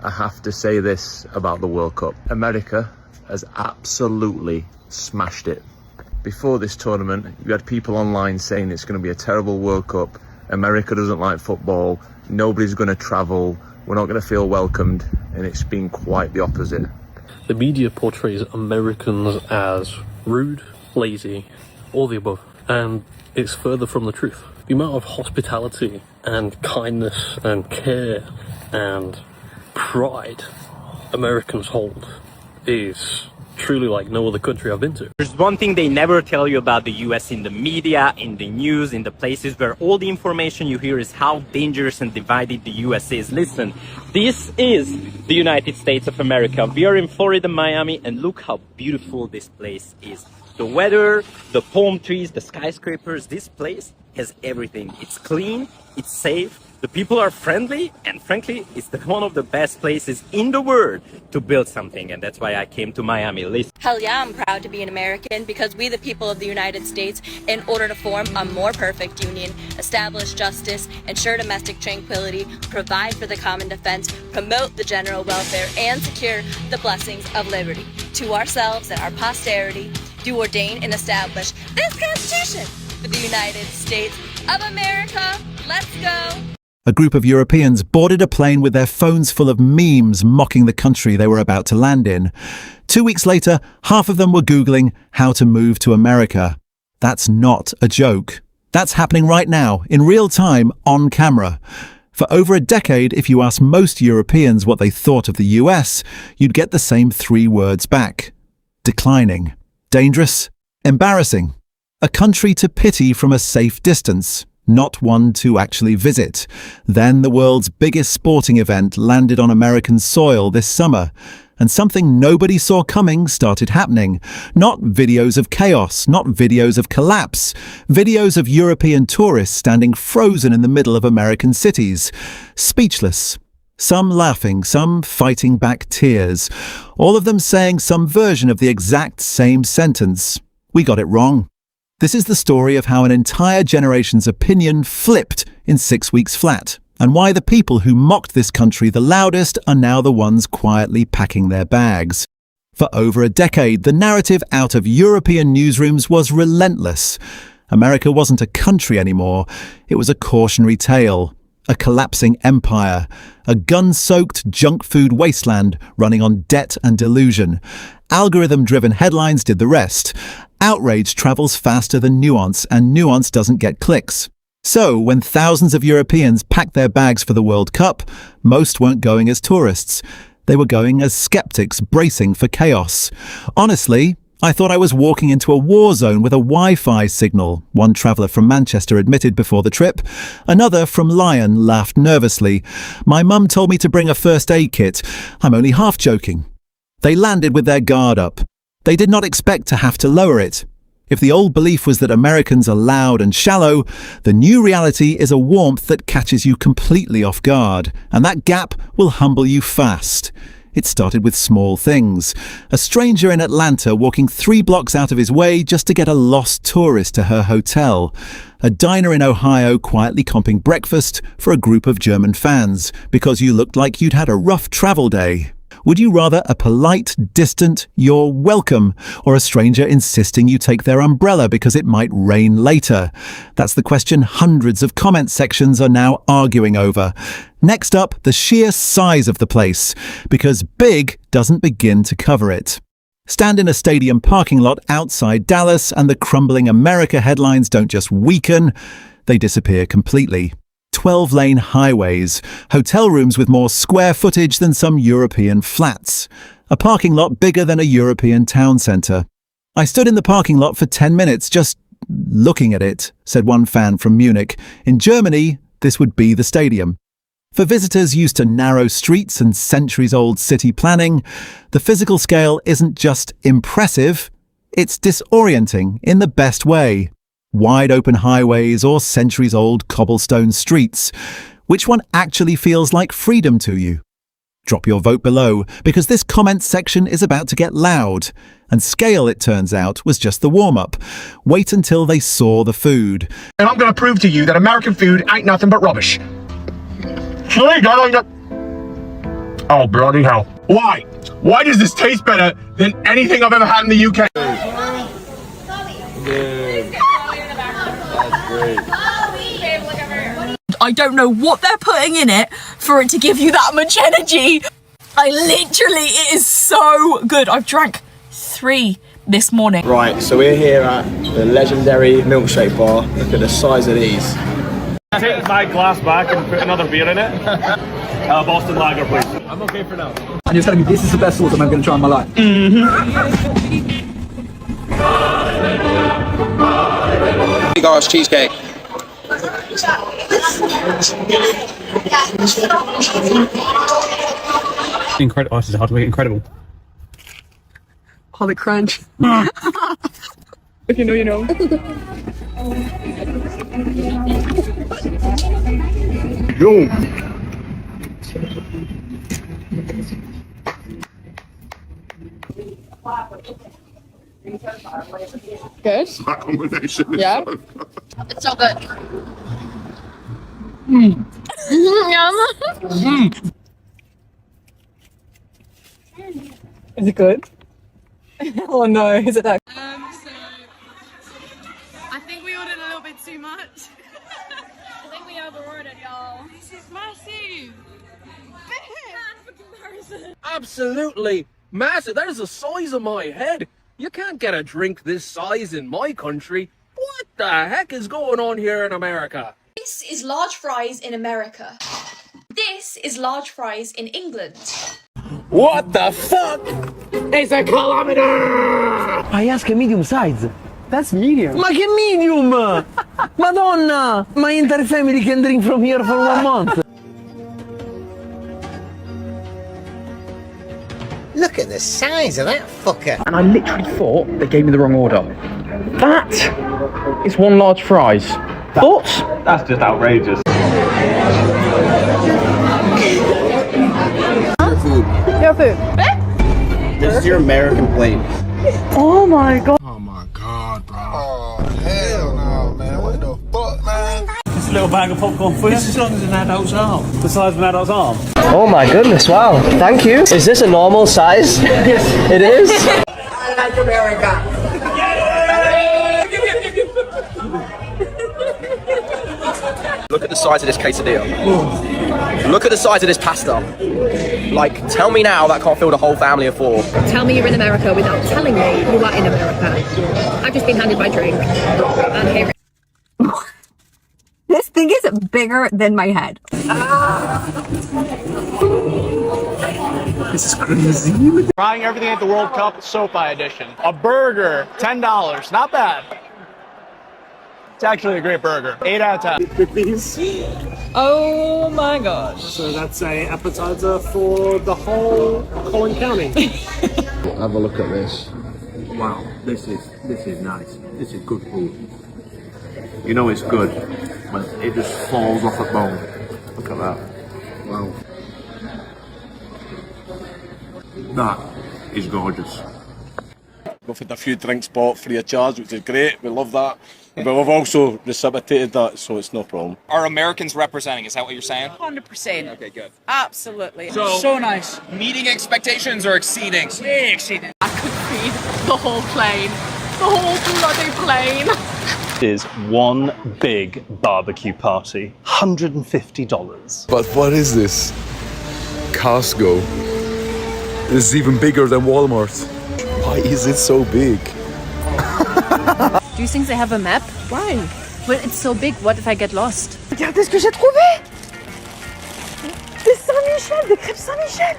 I have to say this about the World Cup. America has absolutely smashed it. Before this tournament, you had people online saying it's going to be a terrible World Cup. America doesn't like football. Nobody's going to travel. We're not going to feel welcomed. And it's been quite the opposite. The media portrays Americans as rude, lazy, all the above. And it's further from the truth. The amount of hospitality and kindness and care and pride Americans hold is truly like no other country I've been to. There's one thing they never tell you about the US in the media, in the news, in the places where all the information you hear is how dangerous and divided the US is. Listen, this is the United States of America. We are in Florida, Miami, and look how beautiful this place is. The weather, the palm trees, the skyscrapers, this place has everything. It's clean, it's safe, the people are friendly, and frankly, it's one of the best places in the world to build something, and that's why I came to Miami. Listen. Hell yeah, I'm proud to be an American because we, the people of the United States, in order to form a more perfect union, establish justice, ensure domestic tranquility, provide for the common defense, promote the general welfare, and secure the blessings of liberty to ourselves and our posterity, do ordain and establish this Constitution for the United States of America. Let's go. A group of Europeans boarded a plane with their phones full of memes mocking the country they were about to land in. 2 weeks later, half of them were Googling how to move to America. That's not a joke. That's happening right now, in real time, on camera. For over a decade, if you asked most Europeans what they thought of the US, you'd get the same 3 words back. Declining. Dangerous. Embarrassing. A country to pity from a safe distance. Not one to actually visit. Then the world's biggest sporting event landed on American soil this summer, and something nobody saw coming started happening. Not videos of chaos, not videos of collapse, videos of European tourists standing frozen in the middle of American cities, speechless. Some laughing, some fighting back tears, all of them saying some version of the exact same sentence. We got it wrong. This is the story of how an entire generation's opinion flipped in 6 weeks flat, and why the people who mocked this country the loudest are now the ones quietly packing their bags. For over a decade, the narrative out of European newsrooms was relentless. America wasn't a country anymore. It was a cautionary tale, a collapsing empire, a gun-soaked junk food wasteland running on debt and delusion. Algorithm-driven headlines did the rest. Outrage travels faster than nuance, and nuance doesn't get clicks. So, when thousands of Europeans packed their bags for the World Cup, most weren't going as tourists. They were going as skeptics bracing for chaos. Honestly, I thought I was walking into a war zone with a Wi-Fi signal, one traveller from Manchester admitted before the trip. Another from Lyon laughed nervously. My mum told me to bring a first aid kit. I'm only half joking. They landed with their guard up. They did not expect to have to lower it. If the old belief was that Americans are loud and shallow, the new reality is a warmth that catches you completely off guard, and that gap will humble you fast. It started with small things. A stranger in Atlanta walking 3 blocks out of his way just to get a lost tourist to her hotel. A diner in Ohio quietly comping breakfast for a group of German fans because you looked like you'd had a rough travel day. Would you rather a polite, distant, "You're welcome," or a stranger insisting you take their umbrella because it might rain later? That's the question hundreds of comment sections are now arguing over. Next up, the sheer size of the place, because big doesn't begin to cover it. Stand in a stadium parking lot outside Dallas and the crumbling America headlines don't just weaken, they disappear completely. 12-lane highways, hotel rooms with more square footage than some European flats, a parking lot bigger than a European town centre. I stood in the parking lot for 10 minutes just looking at it, said one fan from Munich. In Germany, this would be the stadium. For visitors used to narrow streets and centuries-old city planning, the physical scale isn't just impressive, it's disorienting in the best way. Wide open highways or centuries-old cobblestone streets. Which one actually feels like freedom to you? Drop your vote below, because this comment section is about to get loud. And scale, it turns out, was just the warm-up. Wait until they saw the food. And I'm going to prove to you that American food ain't nothing but rubbish. Oh, bloody hell. Why? Why does this taste better than anything I've ever had in the UK? I don't know what they're putting in it for it to give you that much energy. It is so good. I've drank 3 this morning. Right, so we're here at the legendary milkshake bar. Look at the size of these. Take my glass back and put another beer in it. Boston Lager, please. I'm okay for now. And you're telling me this is the best sauce I'm ever going to try in my life? Guys, cheesecake. Incredible. Oh, this is hard to make. Incredible. Holy crunch. If you know, you know. Yo. Good. That combination is Yeah. so It's so good. Is it good? Oh no, is it that? I think we ordered a little bit too much. I think we overordered, y'all. This is massive. Absolutely massive. That is the size of my head. You can't get a drink this size in my country. What the heck is going on here in America? This is large fries in America. This is large fries in England. What the fuck is a kilometer? I ask a medium size. That's medium. Ma che medium? Madonna! My entire family can drink from here for 1 month. Look at the size of that fucker. And I literally thought they gave me the wrong order. That is 1 large fries. Thoughts? That's just outrageous. Your food. This is your American plate. Oh my god. Oh my god, bro. Oh, hell no, man. What the fuck, man? Just a little bag of popcorn for you. It's as long as an adult's arm. The size of an adult's arm. Oh my goodness, wow. Thank you. Is this a normal size? Yes. It is? I like America. Look at the size of this quesadilla. Look at the size of this pasta. Like, tell me now that can't fill the whole family of 4. Tell me you're in America without telling me you are in America. I've just been handed my drink. And here. This thing is bigger than my head. This is crazy. Trying everything at the World Cup SoFi edition. A burger, $10. Not bad. It's actually a great burger. 8 out of 10. Oh my gosh. So that's a appetizer for the whole Collin County. Have a look at this. Wow, this is nice. This is good food. You know it's good when it just falls off a bone. Look at that. Wow. That is gorgeous. We've had a few drinks bought free of charge, which is great. We love that. But we've also reciprocated that, so it's no problem. Are Americans representing? Is that what you're saying? 100%. Okay, good. Absolutely. So nice. Meeting expectations or exceeding? Way exceeding. I could feed the whole plane. The whole bloody plane. Is one big barbecue party. $150. But what is this? Costco. This is even bigger than Walmart. Why is it so big? Do you think they have a map? Why? Well, it's so big. What if I get lost? Regardez ce que j'ai trouvé! Des Saint-Michel, des crêpes Saint-Michel!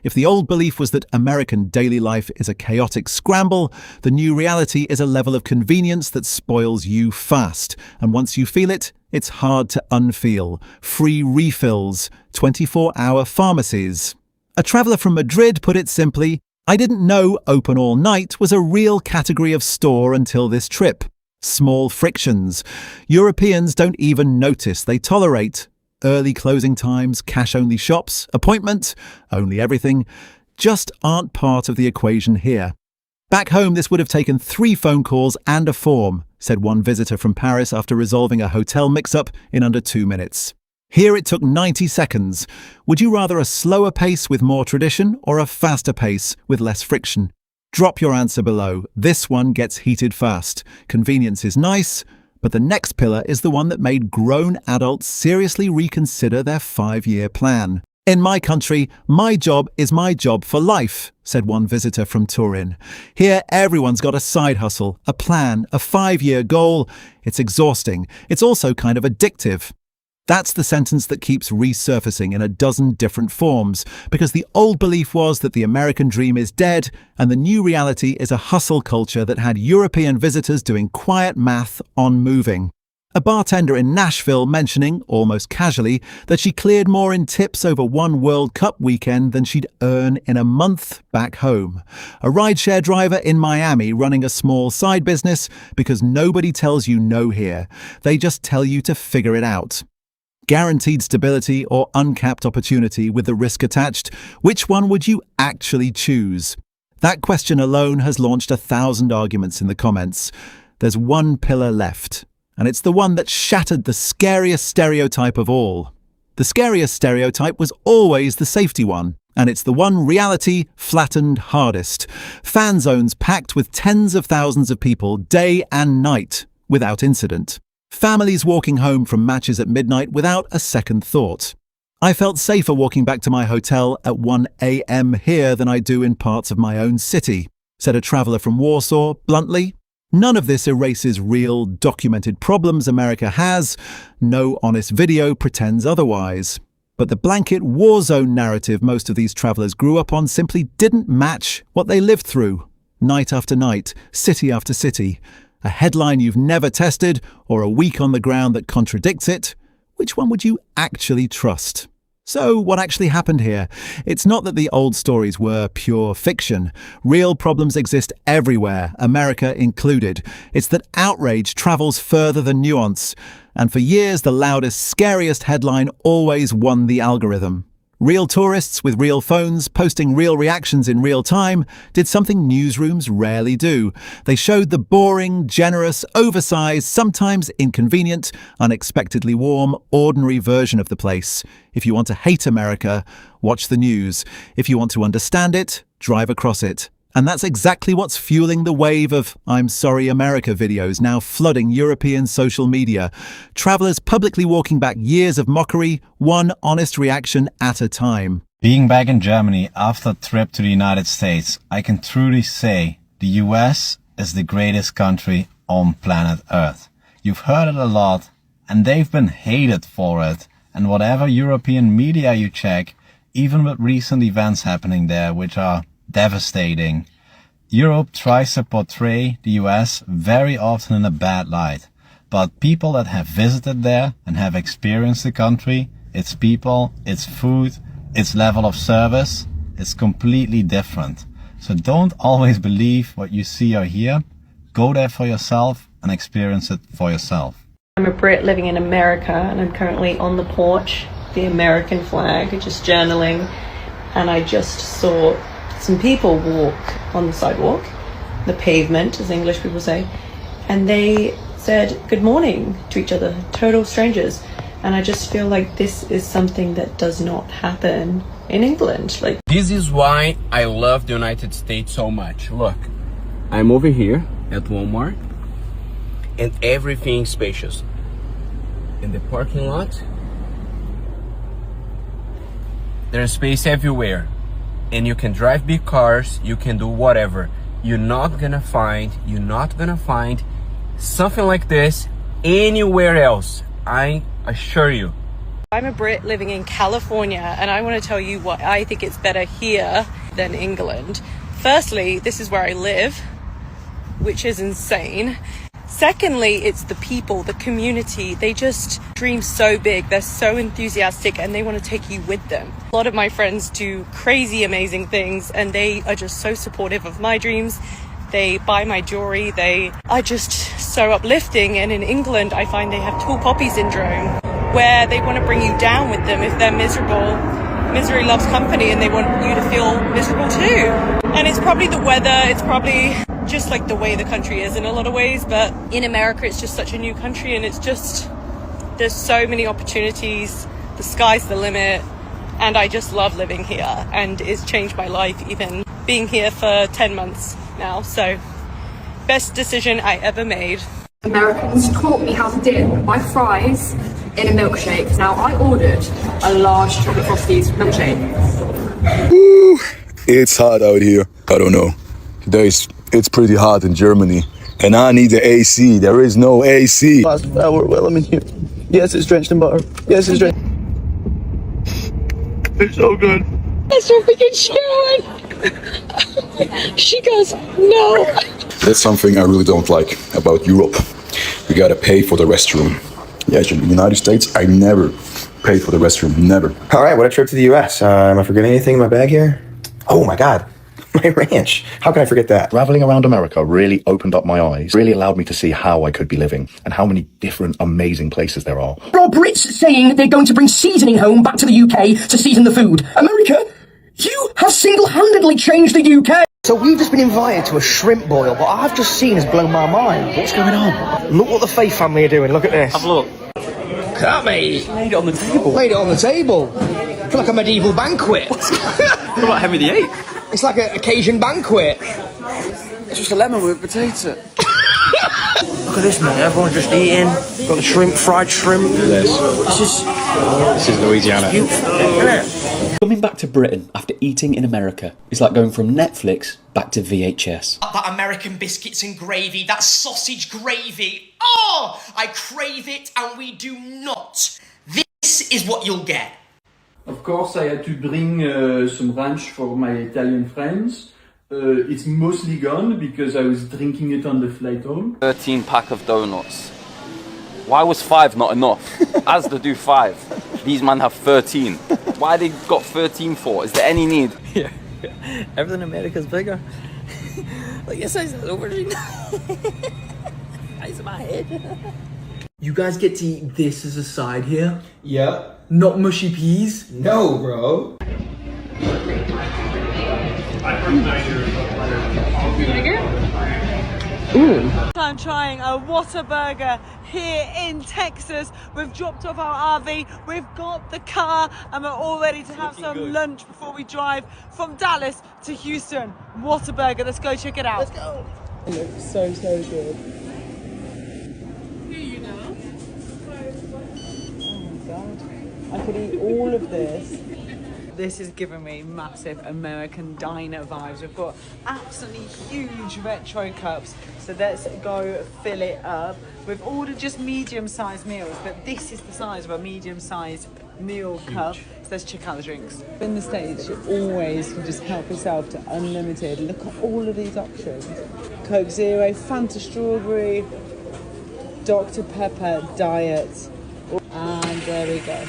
If the old belief was that American daily life is a chaotic scramble, the new reality is a level of convenience that spoils you fast. And once you feel it, it's hard to unfeel. Free refills, 24-hour pharmacies. A traveller from Madrid put it simply, I didn't know open all night was a real category of store until this trip. Small frictions. Europeans don't even notice they tolerate. Early closing times, cash-only shops, appointment, only everything, just aren't part of the equation here. Back home, this would have taken 3 phone calls and a form, said one visitor from Paris after resolving a hotel mix-up in under 2 minutes. Here it took 90 seconds. Would you rather a slower pace with more tradition or a faster pace with less friction? Drop your answer below. This one gets heated fast. Convenience is nice, but the next pillar is the one that made grown adults seriously reconsider their 5-year plan. In my country, my job is my job for life, said one visitor from Turin. Here, everyone's got a side hustle, a plan, a 5-year goal. It's exhausting. It's also kind of addictive. That's the sentence that keeps resurfacing in a dozen different forms, because the old belief was that the American dream is dead, and the new reality is a hustle culture that had European visitors doing quiet math on moving. A bartender in Nashville mentioning, almost casually, that she cleared more in tips over one World Cup weekend than she'd earn in a month back home. A rideshare driver in Miami running a small side business because nobody tells you no here. They just tell you to figure it out. Guaranteed stability or uncapped opportunity with the risk attached, which one would you actually choose? That question alone has launched 1,000 arguments in the comments. There's one pillar left, and it's the one that shattered the scariest stereotype of all. The scariest stereotype was always the safety one, and it's the one reality flattened hardest. Fan zones packed with tens of thousands of people day and night without incident. Families walking home from matches at midnight without a second thought. I felt safer walking back to my hotel at 1 a.m. here than I do in parts of my own city, said a traveller from Warsaw bluntly. None of this erases real, documented problems America has. No honest video pretends otherwise. But the blanket war zone narrative most of these travellers grew up on simply didn't match what they lived through. Night after night, city after city. A headline you've never tested, or a week on the ground that contradicts it? Which one would you actually trust? So, what actually happened here? It's not that the old stories were pure fiction. Real problems exist everywhere, America included. It's that outrage travels further than nuance. And for years, the loudest, scariest headline always won the algorithm. Real tourists with real phones, posting real reactions in real time, did something newsrooms rarely do. They showed the boring, generous, oversized, sometimes inconvenient, unexpectedly warm, ordinary version of the place. If you want to hate America, watch the news. If you want to understand it, drive across it. And that's exactly what's fueling the wave of I'm Sorry America videos now flooding European social media. Travellers publicly walking back years of mockery, one honest reaction at a time. Being back in Germany after a trip to the United States, I can truly say the US is the greatest country on planet Earth. You've heard it a lot, and they've been hated for it. And whatever European media you check, even with recent events happening there, which are devastating, Europe tries to portray the US very often in a bad light. But people that have visited there and have experienced the country, its people, its food, its level of service, is completely different. So don't always believe what you see or hear. Go there for yourself and experience it for yourself. I'm a Brit living in America, and I'm currently on the porch, the American flag, just journaling, and I just saw some people walk on the sidewalk, the pavement, as English people say, and they said good morning to each other, total strangers. And I just feel like this is something that does not happen in England. This is why I love the United States so much. Look, I'm over here at Walmart, and everything is spacious. In the parking lot, there's space everywhere. And you can drive big cars, you can do whatever. You're not gonna find something like this anywhere else. I assure you. I'm a Brit living in California, and I want to tell you why I think it's better here than England. Firstly, this is where I live, which is insane. Secondly, it's the people, the community. They just dream so big. They're so enthusiastic, and they want to take you with them. A lot of my friends do crazy, amazing things, and they are just so supportive of my dreams. They buy my jewelry. They are just so uplifting. And in England, I find they have tall poppy syndrome, where they want to bring you down with them if they're miserable. Misery loves company, and they want you to feel miserable too. And it's probably the weather. It's probably just like the way the country is in a lot of ways. But in America, it's just such a new country, and it's just, there's so many opportunities the sky's the limit, and I just love living here, and it's changed my life even being here for 10 months now. So best decision I ever made. Americans taught me how to dip my fries in a milkshake. Now I ordered a large chocolate Frosties milkshake. Ooh, it's hot out here. I don't know. It's pretty hot in Germany. And I need the AC. There is no AC. Last hour, well, I'm in here. Yes, it's drenched in butter. Yes, it's drenched. It's so good. That's so freaking Sharon. She goes, no. That's something I really don't like about Europe. We gotta pay for the restroom. Yeah, in the United States, I never pay for the restroom. Never. All right, what a trip to the US. Am I forgetting anything in my bag here? Oh my God. My ranch. How can I forget that? Traveling around America really opened up my eyes, really allowed me to see how I could be living and how many different amazing places there are. Are Brits saying they're going to bring seasoning home back to the UK to season the food? America, you have single-handedly changed the UK. So we've just been invited to a shrimp boil. What I've just seen has blown my mind. What's going on? Look what the Faith family are doing. Look at this. Have a look. Come me. Laid it on the table. Laid it on the table. It's like a medieval banquet. What about Henry VIII? It's like an occasion banquet. It's just a lemon with potato. Look at this, man. Everyone's just eating. Got the shrimp, fried shrimp. This is Louisiana. Isn't it? Coming back to Britain after eating in America is like going from Netflix back to VHS. That American biscuits and gravy, that sausage gravy. Oh, I crave it, and we do not. This is what you'll get. Of course, I had to bring some ranch for my Italian friends. It's mostly gone because I was drinking it on the flight home. 13 pack of donuts. Why was 5 not enough? Asda do 5. These men have 13. Why they got 13 for? Is there any need? Yeah. Everything in America's bigger. Like, yes, I said aubergine. Size of my head. You guys get to eat this as a side here? Yeah. Not mushy peas? No, bro. I'm trying a Whataburger here in Texas. We've dropped off our RV, we've got the car, and we're all ready to have some lunch before we drive from Dallas to Houston. Whataburger, let's go check it out. Let's go. It looks so good. Here you go. Oh my God. I could eat all of this. This is giving me massive American diner vibes. We've got absolutely huge retro cups, so let's go fill it up. We've ordered just medium-sized meals, but this is the size of a medium-sized meal cup. So let's check out the drinks. In the States, you always can just help yourself to unlimited. Look at all of these options. Coke Zero, Fanta Strawberry, Dr. Pepper Diet, and there we go.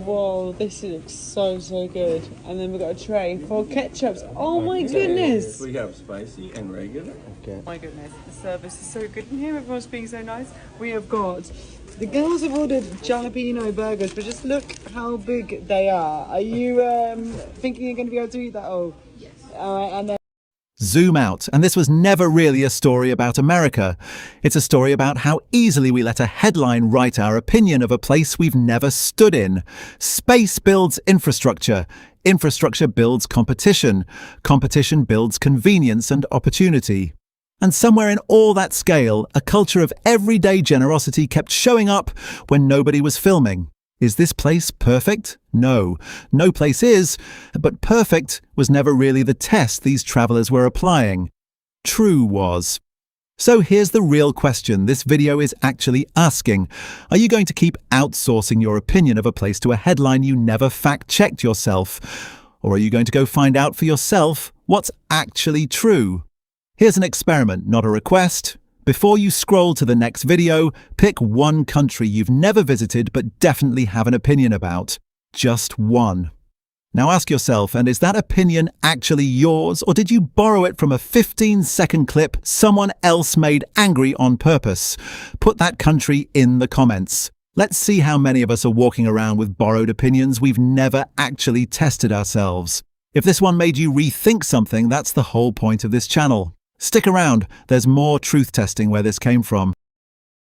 Whoa, this looks so good. And then we've got a tray for ketchups. Oh my goodness! We have spicy and regular. Okay. My goodness, the service is so good in here. Everyone's being so nice. We have got, the girls have ordered jalapeno burgers, but just look how big they are. Are you thinking you're going to be able to eat that all? Yes. And then Zoom out, and this was never really a story about America. It's a story about how easily we let a headline write our opinion of a place we've never stood in. Space builds infrastructure. Infrastructure builds competition. Competition builds convenience and opportunity. And somewhere in all that scale, a culture of everyday generosity kept showing up when nobody was filming. Is this place perfect? No. No place is, but perfect was never really the test these travellers were applying. True was. So here's the real question this video is actually asking. Are you going to keep outsourcing your opinion of a place to a headline you never fact-checked yourself? Or are you going to go find out for yourself what's actually true? Here's an experiment, not a request. Before you scroll to the next video, pick one country you've never visited but definitely have an opinion about. Just one. Now ask yourself, and is that opinion actually yours, or did you borrow it from a 15-second clip someone else made angry on purpose? Put that country in the comments. Let's see how many of us are walking around with borrowed opinions we've never actually tested ourselves. If this one made you rethink something, that's the whole point of this channel. Stick around, there's more truth testing where this came from.